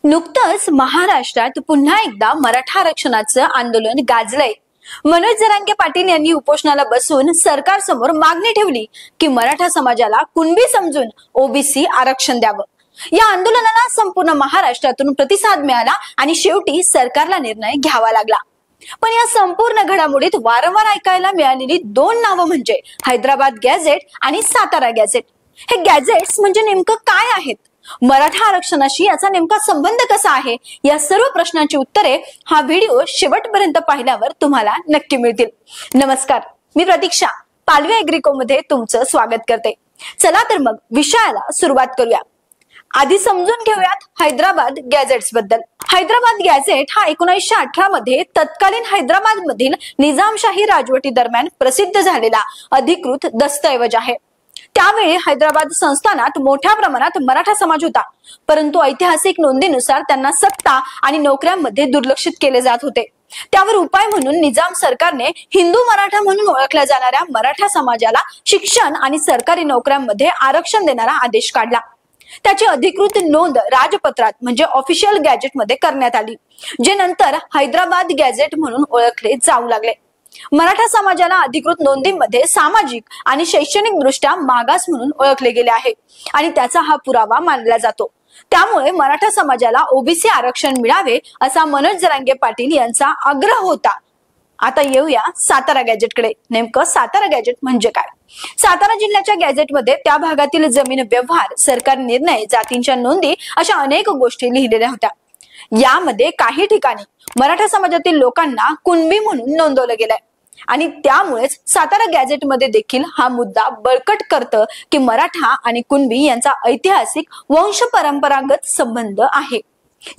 नुकतंच महाराष्ट्रात पुन्हा एकदा मराठा आरक्षणाचं आंदोलन गाजलंय। मनोज जरांगे पाटील यांनी उपोषणाला बसून सरकार समोर मागणी ठेवली की मराठा समाजाला कुणबी समजून ओबीसी आरक्षण द्यावं। या आंदोलनाला संपूर्ण महाराष्ट्रातून प्रतिसाद मिळाला आणि शेवटी सरकारला निर्णय घ्यावा लागला। पण या संपूर्ण घडामोडीत वारंवार ऐकायला मिळालेली दोन नावं म्हणजे हैदराबाद गॅझेट आणि सातारा गॅझेट। हे गॅझेट्स म्हणजे नेमकं काय आहेत? मराठा आरक्षणाशी याचा नेमका संबंध कसा आहे? या सर्व प्रश्नांची उत्तरे हा व्हिडिओ शेवटपर्यंत पाहिल्यावर तुम्हाला नक्की मिळतील। नमस्कार, मी प्रतीक्षा पालवे एग्रीको मध्ये तुमचं स्वागत करते। चला तर मग विषयाला सुरुवात करूया। आधी समजून घेऊयात हैदराबाद गॅझेट्स बद्दल। हैदराबाद गॅझेट हा 1918 मध्ये तत्कालीन हैदराबाद मधील निजामशाही राजवटी दरम्यान प्रसिद्ध झालेला अधिकृत दस्तऐवज आहे। त्यावेळी हैदराबाद संस्थानात मोठ्या प्रमाणात मराठा समाज होता, परंतु ऐतिहासिक नोंदीनुसार त्यांना सत्ता आणि नोकऱ्यांमध्ये दुर्लक्षित केले जात होते। त्यावर उपाय म्हणून निजाम सरकारने हिंदू मराठा म्हणून ओळखल्या जाणाऱ्या मराठा समाजाला शिक्षण आणि सरकारी नोकऱ्यांमध्ये आरक्षण देणारा आदेश काढला। त्याची अधिकृत नोंद राजपत्रात म्हणजे ऑफिशियल गॅझेट मध्ये करण्यात आली, जे नंतर हैदराबाद गॅझेट म्हणून ओळखले जाऊ लागले। मराठा समाजाला अधिकृत नोंदीमध्ये सामाजिक आणि शैक्षणिक दृष्ट्या मागास म्हणून ओळखले गेले आहे आणि त्याचा हा पुरावा मानला जातो। त्यामुळे मराठा समाजाला ओबीसी आरक्षण मिळावे असा मनोज जरांगे पाटील यांचा आग्रह होता। आता येऊया सातारा गॅझेटकडे। नेमकं सातारा गॅझेट म्हणजे काय? सातारा जिल्ह्याच्या गॅझेटमध्ये त्या भागातील जमीन व्यवहार, सरकारी निर्णय, जातींच्या नोंदी अशा अनेक गोष्टी लिहिलेल्या होत्या। यामध्ये काही ठिकाणी मराठा समाजातील लोकांना कुणबी म्हणून नोंदवलं गेलंय आणि त्यामुळेच सातारा गॅझेट मध्ये देखील हा मुद्दा बळकट करतं की मराठा आणि कुणबी यांचा ऐतिहासिक वंश परंपरागत संबंध आहे।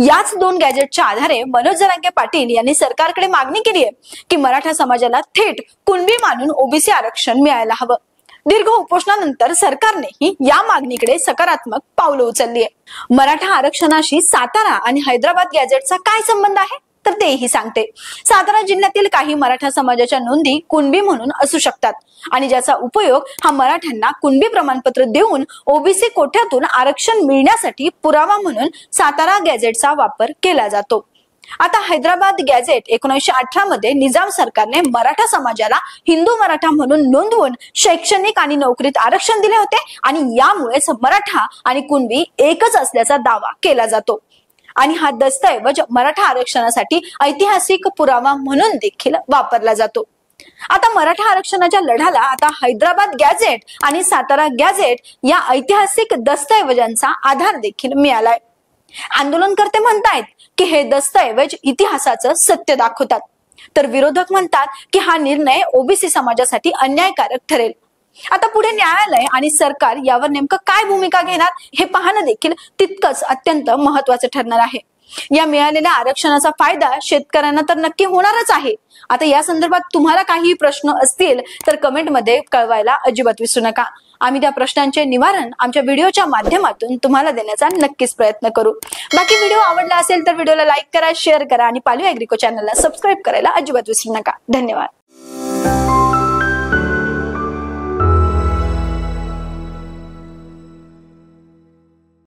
याच दोन गॅझेटच्या आधारे मनोज जरांगे पाटील यांनी सरकारकडे मागणी केली आहे की मराठा समाजाला थेट कुणबी मानून ओबीसी आरक्षण मिळायला हवं। दीर्घ उपोषणानंतर सरकारनेही या मागणीकडे सकारात्मक पावलं उचलली आहे। मराठा आरक्षणाशी सातारा आणि हैदराबाद गॅझेटचा काय संबंध आहे तर तेही सांगते। सातारा जिल्ह्यातील काही मराठा समाजाच्या नोंदी कुणबी म्हणून असू शकतात आणि ज्याचा उपयोग हा मराठ्यांना कुणबी प्रमाणपत्र देऊन ओबीसी कोट्यातून आरक्षण मिळण्यासाठी पुरावा म्हणून सातारा गॅझेटचा वापर केला जातो। आता हैदराबाद गॅझेट 1918 मध्ये निजाम सरकारने मराठा समाजाला हिंदू मराठा म्हणून नोंदवून शैक्षणिक आणि नोकरीत आरक्षण दिले होते आणि यामुळेच मराठा आणि कुणबी एकच असल्याचा दावा केला जातो आणि हा दस्तऐवज मराठा आरक्षणासाठी ऐतिहासिक पुरावा म्हणून देखील वापरला जातो। आता मराठा आरक्षणाच्या लढ्याला आता हैदराबाद गॅझेट आणि सातारा गॅझेट या ऐतिहासिक दस्तऐवजांचा आधार देखील मिळालाय। आंदोलनकर्ते म्हणतायत की हे दस्तऐवज इतिहासाचं सत्य दाखवतात, तर विरोधक म्हणतात की हा निर्णय ओबीसी समाजासाठी अन्यायकारक ठरेल। आता पुढे न्यायालय आणि सरकार यावर नेमकं काय भूमिका घेणार हे पाहणं देखील तितकंच अत्यंत महत्त्वाचं ठरणार आहे। या मिळालेल्या आरक्षणाचा फायदा शेतकऱ्यांना तर नक्की होणारच आहे। आता या संदर्भात तुम्हाला काही प्रश्न असतील तर कमेंटमध्ये कळवायला अजिबात विसरू नका। आम्ही त्या प्रश्नांचे निवारण आमच्या व्हिडिओच्या माध्यमातून तुम्हाला देण्याचा नक्कीच प्रयत्न करू। बाकी व्हिडिओ आवडला असेल तर व्हिडिओला लाईक करा, शेअर करा आणि पालवे एग्रीको चॅनलला सबस्क्राईब करायला अजिबात विसरू नका। धन्यवाद।